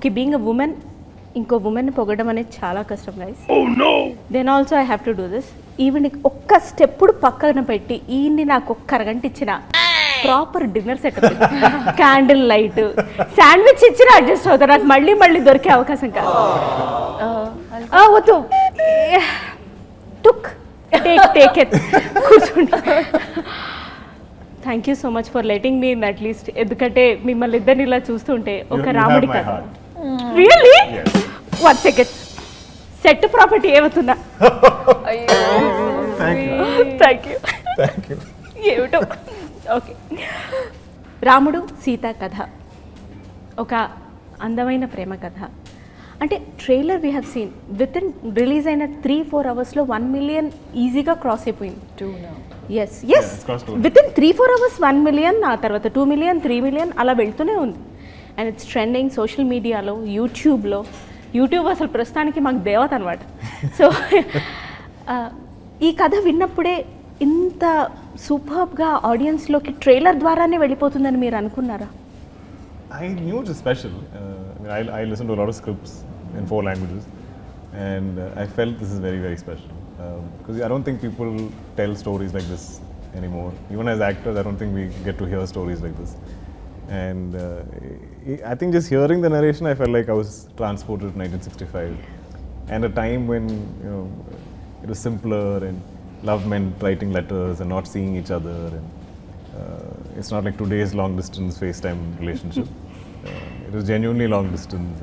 Okay being a women ఇంకో women పొగడం అనేది చాలా కష్టం guys. Then also I have to do this. Even ఒక్క స్టెప్పుడు పక్కన పెట్టి ఈయన్ని నాకు ఒక్క అరగంట ఇచ్చిన proper dinner set candle light sandwich ఇచ్చిన అడ్జస్ట్ అవుతారు. నాకు మళ్ళీ మళ్ళీ దొరికే అవకాశం కాదు. వద్దు టుక్ టేక్ ఇట్ కూర్చోండి. Thank you so much for letting me in at least. ఎందుకంటే మిమ్మల్ని ఇద్దరిని ఇలా చూస్తుంటే ఒక రాముడి కథ. Really 1 second set property ఏమవుతుందా? Thank you. ఏమిటో ఓకే. రాముడు సీత కథ ఒక అందమైన ప్రేమ కథ. అంటే trailer we have seen within release అయిన 3-4 అవర్స్లో 1 million ఈజీగా క్రాస్ అయిపోయింది. Yes within 3-4 hours 1 million, ఆ తర్వాత 2 million 3 million అలా వెళ్తూనే ఉంది. అండ్ ఇట్స్ ట్రెండింగ్ సోషల్ మీడియాలో, యూట్యూబ్ అసలు ప్రస్తుతానికి మాకు దేవత అనమాట. సో ఈ కథ విన్నప్పుడే ఇంత సూపర్బ్గా ఆడియన్స్లోకి ట్రైలర్ ద్వారానే వెళ్ళిపోతుందని మీరు అనుకున్నారా? I knew it was special. I listened to a lot of scripts in 4 languages, and I felt this is very, very special. Because I don't think people tell stories like this anymore. Even as actors, I don't think we get to hear stories like this. And I think just hearing the narration, I felt like I was transported to 1965, and a time when it was simpler and love meant writing letters and not seeing each other, and it's not like today's long distance FaceTime relationship. It was genuinely long distance,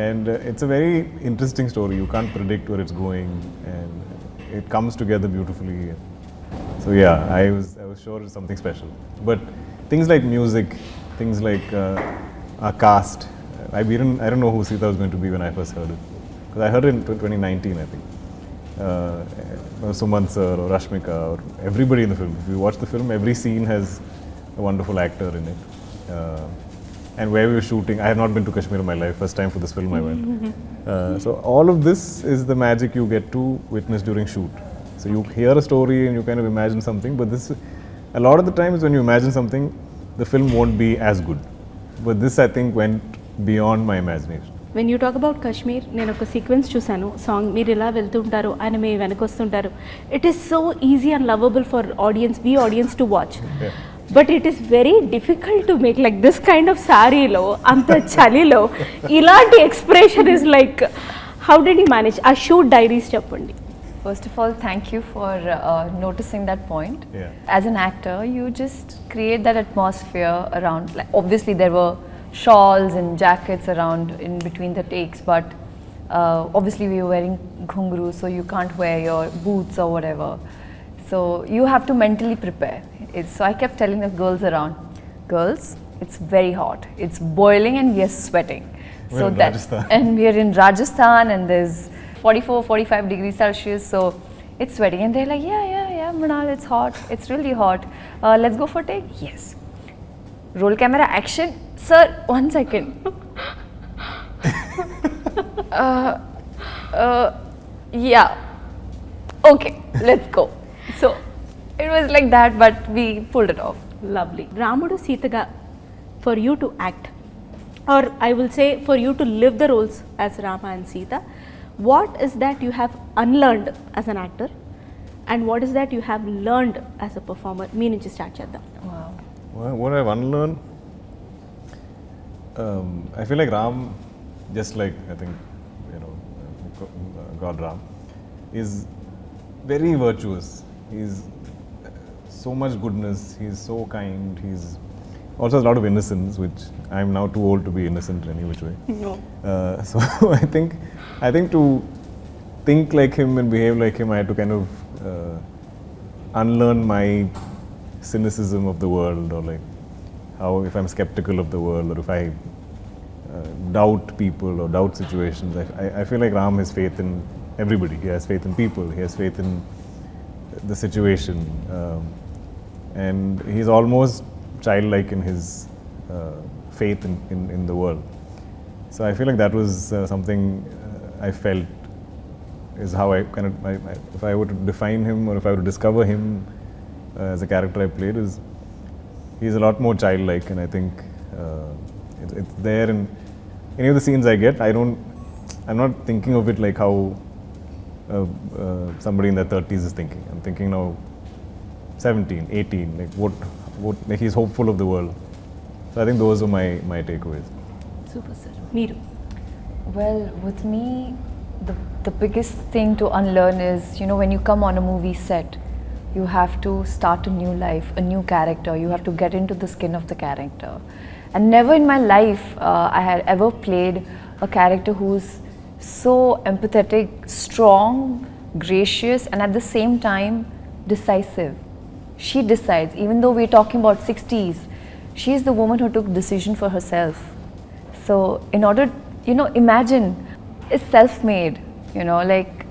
and it's a very interesting story. You can't predict where it's going, and it comes together beautifully. So yeah, I was sure it's something special. But things like music, things like our cast, I don't know who Sita was going to be when I first heard it, because I heard it in 2019, I think. Salman sir or Rashmika or everybody in the film. If you watch the film, every scene has a wonderful actor in it. And where we were shooting, I have not been to Kashmir in my life. First time for this film I went. So all of this is the magic you get to witness during shoot. So you hear a story and you kind of imagine something, but this, a lot of the times when you imagine something, the film won't be as good. But this I think went beyond my imagination. When you talk about Kashmir, నేను ఒక sequence చూశాను. Song మీరు ఇలా వెళ్తుంటారు, ఆయన మీ వెనక వస్తుంటారు. It is so easy and lovable for audience to watch. But it is very difficult to make like this kind of సారీలో, అంత చలిలో ఇలాంటి expression is like how did you manage? ఆ షూట్ డైరీస్ చెప్పండి. First of all, thank you for noticing that point. As an actor, you just create that atmosphere around. Like, obviously, there were shawls and jackets around in between the takes, but obviously we were wearing ghungrus, so you can't wear your boots or whatever. So you have to mentally prepare. So I kept telling the girls around, girls, it's very hot, it's boiling and we are sweating. And we are in Rajasthan and there's 44-45 degrees Celsius, so it's sweating. And they're like, yeah, Mrunal, it's hot, it's really hot. Let's go for take? Yes. Roll camera, action. Sir, 1 second. Yeah. Okay, let's go. So it was like that, but we pulled it off. Lovely. Ramudu Sitaga, for you to act, or I will say for you to live the roles as Rama and Sita, what is that you have unlearned as an actor, and what is that you have learned as a performer? Me nunchi start cheddam. Wow. What I've unlearned, I feel like Ram, just like I think God Ram, is very virtuous. He's so much goodness. He's so kind. He's also has a lot of innocence, which I'm now too old to be innocent any which way. No. So I think to think like him and behave like him, I had to kind of unlearn my cynicism of the world, or like how if I'm skeptical of the world, or if I doubt people or doubt situations. I feel like Ram has faith in everybody. He has faith in people. He has faith in the situation, and he's almost childlike in his faith in the world. So I feel like that was something I felt is how I kind of, if I were to define him or if I were to discover him as a character I played, is he's a lot more childlike, and I think it's there in any of the scenes I get, I'm not thinking of it like how somebody in their 30s is thinking. I'm thinking now 17, 18, like what, like he's hopeful of the world. So I think those are my takeaways. Super, sir. Meeru. Well, with me, the biggest thing to unlearn is, you know, when you come on a movie set, you have to start a new life, a new character. You have to get into the skin of the character. And never in my life I had ever played a character who's so empathetic, strong, gracious, and at the same time decisive. She decides, even though we're talking about 60s, she's the woman who took decision for herself. So in order, you know, imagine, it's self-made, you know, like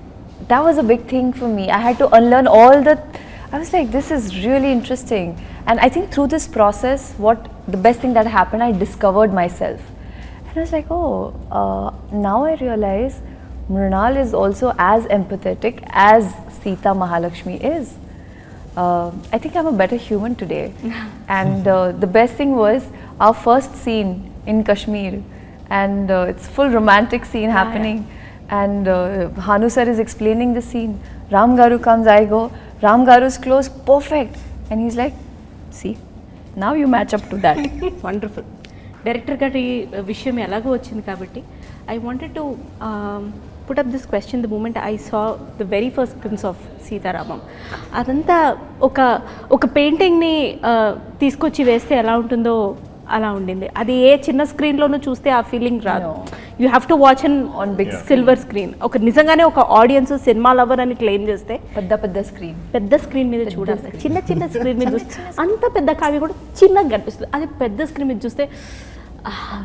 that was a big thing for me. I had to unlearn all the, I was like, this is really interesting. And I think through this process, the best thing that happened, I discovered myself. And I was like, now I realize Mrunal is also as empathetic as Sita Mahalakshmi is. I think I'm a better human today. And the best thing was our first scene in Kashmir, and it's full romantic scene happening. And Hanu sir is explaining the scene. Ram Garu comes, I go, Ram Garu's close, perfect. And he's like, see, now you match up to that. Wonderful. Director గారి విషయం ఎలాగో వచ్చింది కాబట్టి I wanted to put up this question the moment I saw the very first glimpse of Sita Ramam. అదంతా ఒక పెయింటింగ్ని తీసుకొచ్చి వేస్తే ఎలా ఉంటుందో అలా ఉండింది. అది ఏ చిన్న స్క్రీన్లోనూ చూస్తే ఆ ఫీలింగ్ రాదు. You have to watch on big silver screen. ఒక నిజంగానే ఒక ఆడియన్స్ సినిమా లవర్ అని క్లెయిమ్ చేస్తే పెద్ద స్క్రీన్ మీద చూడాలి. చిన్న స్క్రీన్ మీద చూస్తే అంత పెద్ద కావి కూడా చిన్నగా కనిపిస్తుంది. అది పెద్ద స్క్రీన్ మీద చూస్తే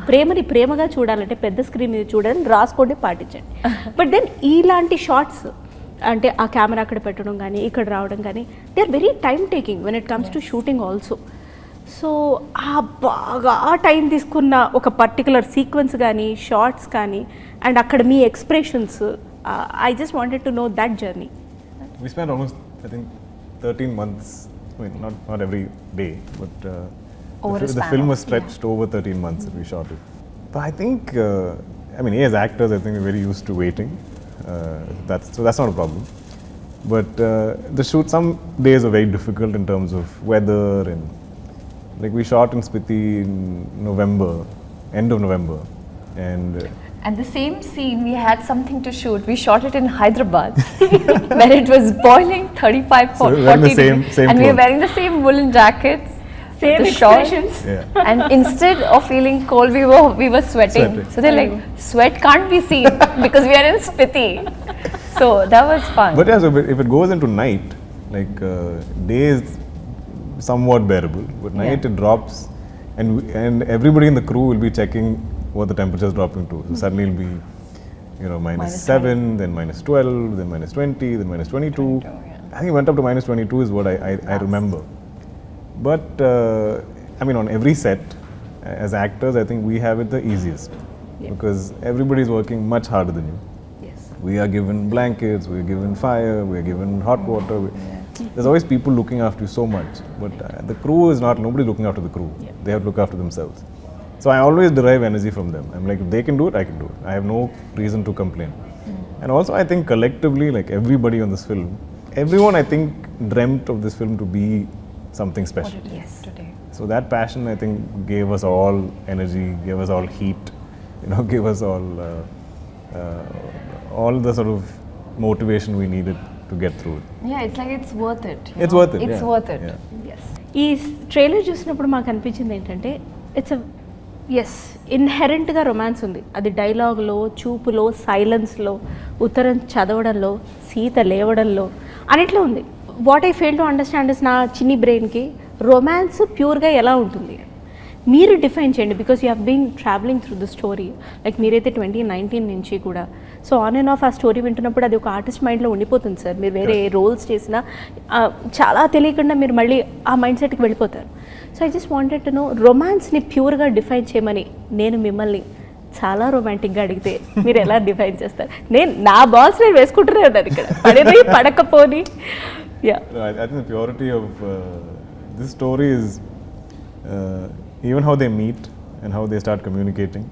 ప్రేమని ప్రేమగా చూడాలంటే పెద్ద స్క్రీన్ మీద చూడాలని రాసుకోండి, పాటించండి. బట్ దెన్ ఇలాంటి షార్ట్స్ అంటే ఆ కెమెరా అక్కడ పెట్టడం కానీ ఇక్కడ రావడం కానీ they are very time taking when it comes to shooting also. So ఆ బాగా టైం తీసుకున్న ఒక పర్టికులర్ సీక్వెన్స్ కానీ షార్ట్స్ కానీ అండ్ అక్కడ మీ expressions, I just wanted to know that journey. We spent almost, I think, 13 months, I mean, not every day, but the film was stretched over 13 months that we shot it. But I think, I mean, as actors, I think we're very used to waiting. So that's not a problem. But the shoot, some days are very difficult in terms of weather, and like we shot in Spiti in November, end of November, and the same scene we had something to shoot. We shot it in Hyderabad, where it was boiling 35, 40 degrees, and we were wearing the same woolen jackets, same expressions. Yeah. And instead of feeling cold, we were sweating. So they're like, sweat can't be seen because we are in Spiti. So that was fun. But yeah, so if it goes into night, like day is somewhat bearable, but night it drops, and everybody in the crew will be checking what the temperature is dropping to. So suddenly it'll be, you know, -7, then -12, then -20, then -22. I think it went up to -22 is what I remember. But I mean, on every set, as actors, I think we have it the easiest because everybody is working much harder than you. Yes. We are given blankets, we are given fire, we are given hot water. There's always people looking after you so much, but the crew is not, nobody looking after the crew. They have to look after themselves. So I always derive energy from them. I'm like, if they can do it, I can do it. I have no reason to complain. And also I think collectively, like everybody on this film, everyone I think dreamt of this film to be something special. Today. So that passion I think gave us all energy, gave us all heat, you know, gave us all the sort of motivation we needed to get through it. Yeah, it's like it's worth it. It's worth it. It's worth it. Yeah. Yes. ఈ trailer చూసినప్పుడు మాకు అనిపించింది ఏంటంటే it's ఇన్హెరెంట్గా romance ఉంది. అది డైలాగ్లో, చూపులో, సైలెన్స్లో, ఉత్తరం చదవడంలో, సీత లేవడంలో అన్నిట్లో ఉంది. What I fail to understand is నా చిన్ని బ్రెయిన్కి రొమాన్స్ ప్యూర్గా ఎలా ఉంటుంది మీరు డిఫైన్ చేయండి. Because you have been travelling through the story. Like మీరైతే 2019 నుంచి కూడా సో ఆన్ అండ్ ఆఫ్ ఆ స్టోరీ వింటున్నప్పుడు అది ఒక ఆర్టిస్ట్ మైండ్లో ఉండిపోతుంది సార్. మీరు వేరే రోల్స్ చేసినా చాలా తెలియకుండా మీరు మళ్ళీ ఆ మైండ్ సెట్కి వెళ్ళిపోతారు. So I just wanted to know రొమాన్స్ని ప్యూర్గా డిఫైన్ చేయమని నేను మిమ్మల్ని చాలా రొమాంటిక్గా అడిగితే మీరు ఎలా డిఫైన్ చేస్తారు? నేను నా బాల్స్ నేను వేసుకుంటూనే ఉన్నాను ఇక్కడ, పడేది పడకపోని. Yeah. I think the purity of this story is even how they meet and how they start communicating.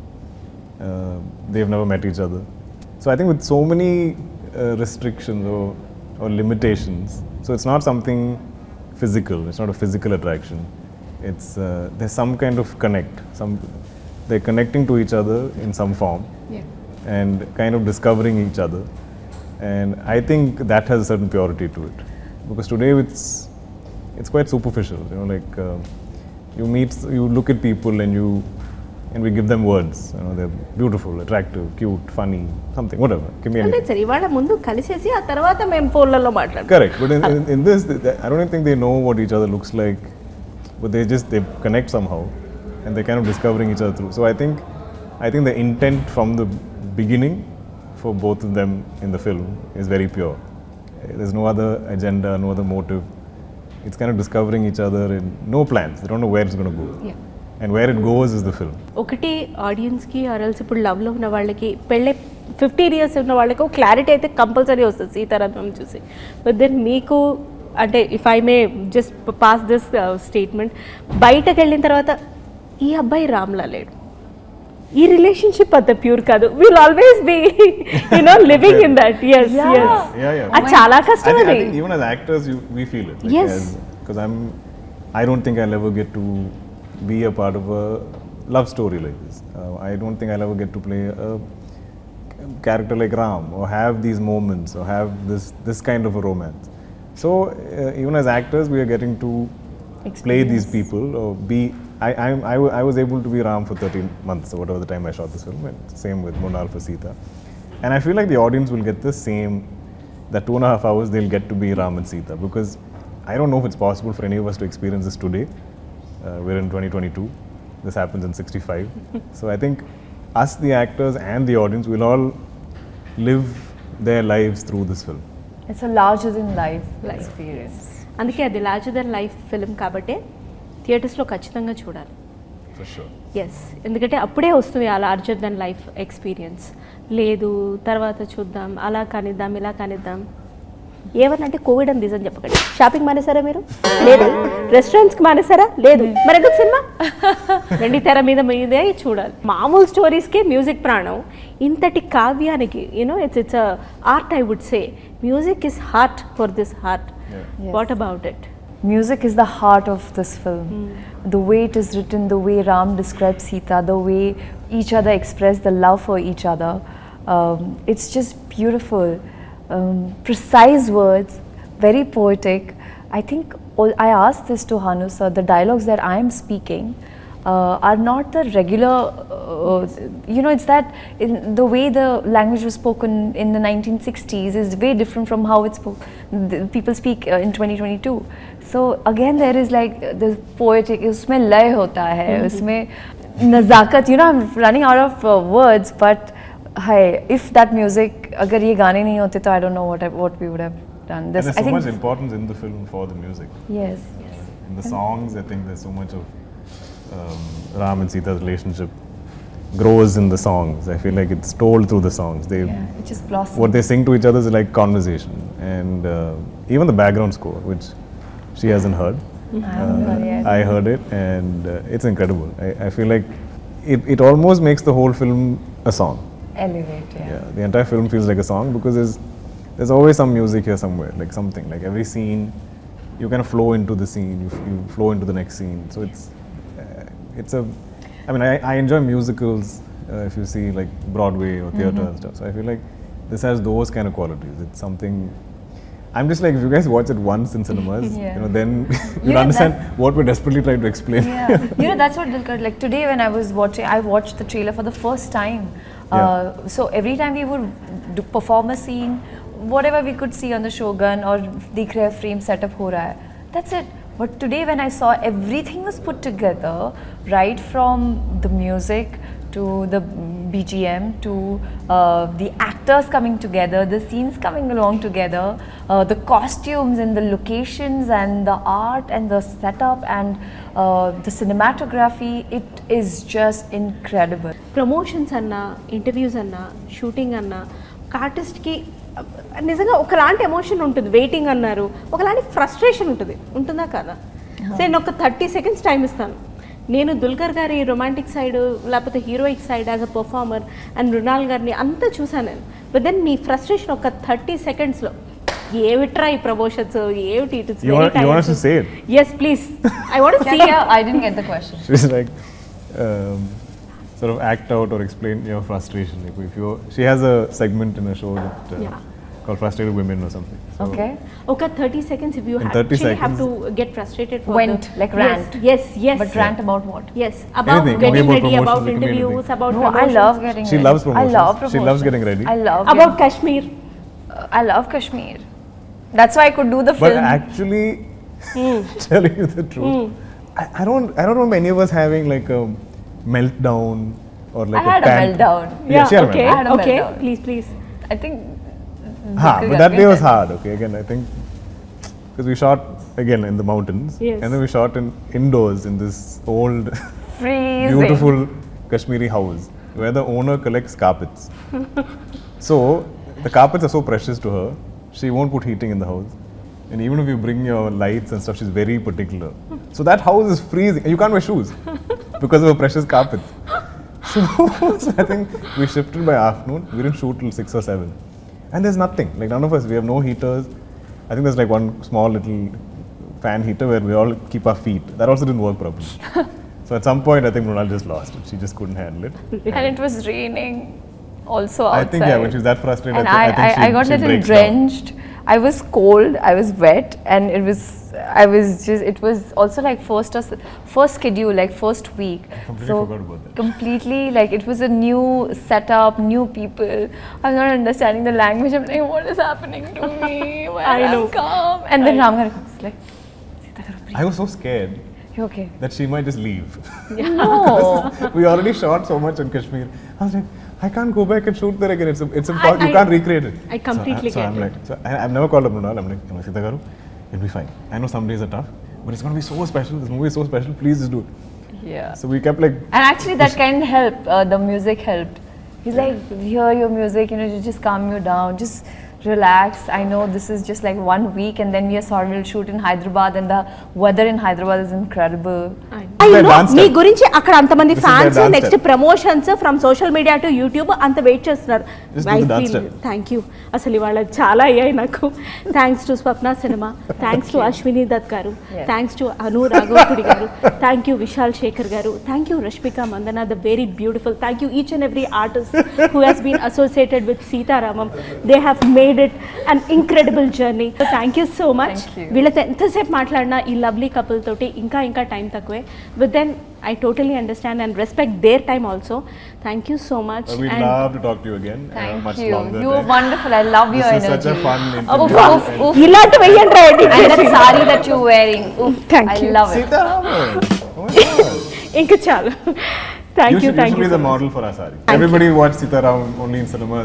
they've never met each other. So I think with so many restrictions or limitations, so it's not something physical, it's not a physical attraction. It's there's some kind of connect, they're connecting to each other in some form, and kind of discovering each other. And I think that has a certain purity to it, because today it's quite superficial, you know, like you look at people and we give them words, you know, they're beautiful, attractive, cute, funny, something, whatever, give me anything. సరే ఇవాళ ముందు కలిసేసి ఆ తర్వాత మేము ఫోన్లలో మాట్లాడతాం. Correct, but in this, I don't think they know what each other looks like, but they connect somehow, and they're kind of discovering each other through. So I think the intent from the beginning for both of them in the film is very pure. There's no other agenda, no other motive. It's kind of discovering each other and no plans. They don't know where it's going to go. Yeah. And where it goes is the film. ఒకటి ఆడియన్స్కి ఆర్ఎల్స్ ఇప్పుడు లవ్లో ఉన్న వాళ్ళకి పెళ్ళి 15 years ఉన్న వాళ్ళకి క్లారిటీ అయితే కంపల్సరీ వస్తుంది సీతారామం చూసి. బట్ దెన్ మీకు అంటే if I may just pass this statement, బయటకు వెళ్ళిన తర్వాత ఈ అబ్బాయి రామ్లా లేడు, ఈ రిలేషన్షిప్ అంత ప్యూర్ కాదు, will always be you know living in that. yes అది చాలా కష్టం. అది even as actors we feel it, like, yes, because I don't think I'll ever get to be a part of a love story like this. I don't think I'll ever get to play a character like Ram or have these moments or have this kind of a romance. So even as actors we are getting to play these people or be I was able to be Ram for 13 months or whatever the time I shot this film, and same with Mrunal for Sita. And I feel like the audience will get the same, that 2.5 hours they'll get to be Ram and Sita, because I don't know if it's possible for any of us to experience this today. We're in 2022, this happens in 65. So I think us, the actors and the audience, will all live their lives through this film. It's a larger than life experience. అందుకే అది larger than life film కాబట్టి థియేటర్స్లో ఖచ్చితంగా చూడాలి. For sure. Yes, ఎందుకంటే అప్పుడే వస్తుంది ఆ లార్జర్ దెన్ లైఫ్ ఎక్స్పీరియన్స్. లేదు తర్వాత చూద్దాం, అలా కానిద్దాం, ఇలా కానిద్దాం, ఏమనంటే కోవిడ్ అని రీజన్ చెప్పకండి. షాపింగ్ మానేసారా మీరు? లేదు. రెస్టారెంట్స్కి మానేసారా? లేదు. మరి ఎందుకు సినిమా? వెండి తెర మీదే చూడాలి. మామూలు స్టోరీస్కే మ్యూజిక్ ప్రాణం. ఇంతటి కావ్యానికి you know it's art, I would say music is heart for this heart. What about it? Music is the heart of this film. The way it is written, the way Ram describes Sita, the way each other express the love for each other, it's just beautiful. Precise words, very poetic. I think I asked this to Hanu sir, the dialogues that I am speaking are not the regular, you know, it's that the way the language was spoken in the 1960s is way different from how it's people speak in 2022. So again there is like this poetic, usme lay hota hai, usme nazakat, you know, I'm running out of words, but hi, if that music, agar ye gaane nahi hote to I don't know what we would have done. This, and there's so much importance in the film for the music. Yes. In the songs, I think there's so much of Ram and Sita's relationship grows in the songs. I feel like it's told through the songs. It just blossoms. What they sing to each other is like conversation, and even the background score, which she hasn't heard. I heard it, and it's incredible. I feel like it almost makes the whole film a song. Elevate, yeah. The entire film feels like a song, because there's always some music here somewhere, like something, like every scene you kind of flow into the scene, you flow into the next scene. So it's a, I mean, I enjoy musicals, if you see like Broadway or theatre and stuff. So I feel like this has those kind of qualities. It's something, I'm just like, if you guys watch it once in cinemas, you know, then you'll understand what we're desperately trying to explain. You know, that's what Dulquer, like today when I was watching, I watched the trailer for the first time. So every time we would perform a scene, whatever we could see on the Shogun or Dikh Rahe frame setup ho raha hai, that's it. But today when I saw everything was put together, right from the music to the BGM to the actors coming together, the scenes coming along together, the costumes and the locations and the art and the setup and the cinematography, it is just incredible. Promotions అన్నా, interviews అన్నా, shooting అన్నా, ఒక ఆర్టిస్ట్కి నిజంగా ఒకలాంటి emotion ఉంటుంది. Waiting అన్నారు, ఒకలాంటి ఫ్రస్ట్రేషన్ ఉంటుందా కదా? నేను ఒక 30 seconds టైం ఇస్తాను, నేను దుల్కర్ గారి రొమాంటిక్ సైడ్ లేకపోతే heroic side as a performer and Mrunal గారిని అంతా చూసాను నేను. బట్ దెన్ మీ ఫ్రస్ట్రేషన్ ఒక 30 secondsలో ఏమిట్రా ఈ ప్రమోషన్స్ ఏమిటి it is very You want us to say it? yes please I want to see it. Yeah, I didn't get the question. She's like, sort of act out or explain your frustration. If you, she has a segment in a show that Yeah. called Frustrated Women or something. So Okay. ఒక 30 seconds if you In 30 actually have seconds. to get frustrated for Went, like rant. yes But rant about what? yes about Anything. getting Maybe about ready, about promotions, it can be interviews, anything. about No, I promotions. love getting She ready. loves promotions. I love She promotions. loves getting ready. I love about Kashmir. I love Kashmir. That's why I could do the But film. actually, telling you the truth, I don't remember any of us having like a meltdown or like I had a meltdown. Yeah, she had a okay meltdown. I had a okay meltdown. please I think. But that day was hard. Okay, again I think because we shot again in the mountains, Yes. and then we shot indoors in this old, Freezing. beautiful Kashmiri house where the owner collects carpets. So the carpets are so precious to her, she won't put heating in the house. And even if you bring your lights and stuff, she's very particular. So that house is freezing. You can't wear shoes because of her precious carpets. So I think we shifted by afternoon. We didn't shoot till 6 or 7. And there's nothing. Like none of us, we have no heaters. I think there's like one small little fan heater where we all keep our feet. That also didn't work properly. So at some point, I think Mrunal just lost it. She just couldn't handle it. And it was raining also outside. I think, yeah, when she's that frustrated, And I think I got she little breaks down. drenched. I was cold, I was wet, and it was also like first schedule, like first week. Completely forgot about that. Completely, like it was a new setup, new people. I was not understanding the language. I'm like, what is happening to me? Why I know. I'm calm? And then Ramgar comes like, Sita Ramam, I was so scared you okay? that she might just leave. No. We already shot so much in Kashmir. I was like, I can't go back and shoot there again. It's impossible. You can't recreate it. I completely so get I'm it. like, so I've never called up Mrunal. I'm like, Sita Garu, it'll be fine. I know some days are tough, but it's going to be so special. This movie is so special. Please just do it. Yeah. So we kept like, And actually that kind of helped, the music helped. He's like, hear your music, you know, just calm you down, just relax. I know this is just like 1 week and then we are sorry we'll shoot in Hyderabad and the weather in Hyderabad is incredible. I their know dance me step. గురించి అక్కడ అంతమంది This is their fans dance next step. Promotions from social media to YouTube అంత wait చేస్తున్నారు. Just do the dance step. Thank you. అసలు ఇవాళ చాలా అయ్యాయి నాకు. Thanks to Swapna cinema, thanks to Ashwini Dutt గారు, థ్యాంక్స్ టు అను రాఘవపుడి గారు, థ్యాంక్ యూ విశాల్ శేఖర్ గారు, thank you Rashmika Mandanna the very beautiful, thank you each and every artist who has been associated with Sita Ramam. They have made it an incredible journey. Thank you so much. Thank you. వీళ్ళతో ఎంతసేపు మాట్లాడినా ఈ lovely couple తోటి ఇంకా time తక్కువే. But then I totally understand and respect their time also. Thank you so much. we'd and love to talk to you again. Thank much you. longer. You were wonderful. I love your This is energy. such a fun Oof, interview. oof, oof. ఇలాంటి వెయ్యండి రా And that sari that you're wearing. Oof, Thank I you. love it. Sita Ramam. Oh my God. ఇంకా చాలు. Thank you, You thank should you be so the much. model for our sari. Everybody watch Sita Ramam only in cinema.